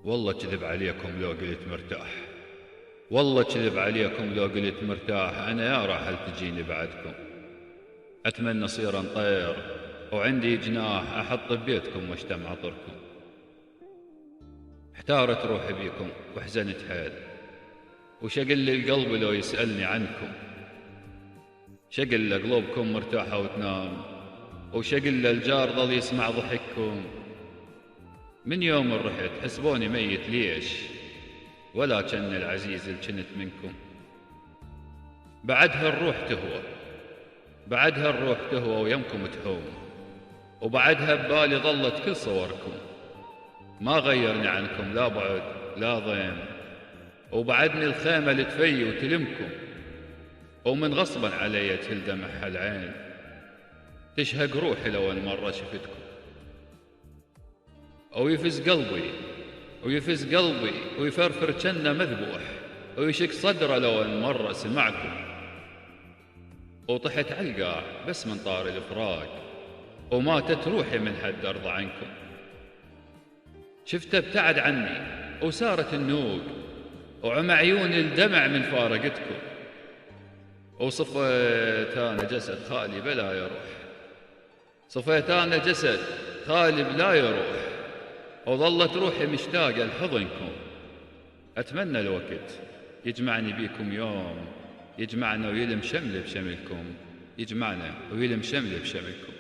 والله كذب عليكم لو قلت مرتاح، والله كذب عليكم لو قلت مرتاح. أنا يا راحل تجيني بعدكم، أتمنى صير طير وعندي جناح أحط ببيتكم واشتم عطركم. احتارت روحي بيكم وحزنت حيل، وشقل لي القلب لو يسألني عنكم. شقل قلوبكم مرتاحة وتنام، وشقل الجار ظل يسمع ضحككم. من يوم رحت حسبوني ميت ليش، ولا كان العزيز اللي كنت منكم. بعدها الروح تهوى، بعدها الروح تهوى ويمكم تحوم، وبعدها ببالي ظلت كل صوركم. ما غيرني عنكم لا بعد لا ضيم، وبعدني الخيمة اللي تفي وتلمكم. ومن غصبا علي تهل دمعها العين، تشهق روحي لو ان مرة شفتكم. ويفز قلبي ويفز قلبي ويفرفر جنة مذبوح، ويشك صدره لو ان مرة سمعكم. وطحت عالقاع بس من طار الفراق، وماتت روحي من حد أرضى عنكم. شفته ابتعد عني وسارت النوق، وعمى عيوني الدمع من فارقتكم. وصفيت أنا جسد خالي بلا يروح، صفيت أنا جسد خالي بلا يروح، وظلت روحي مشتاقة لحضنكم. أتمنى الوقت يجمعني بيكم يوم، يجمعنا ويلم شمل بشملكم، يجمعنا ويلم شمل بشملكم.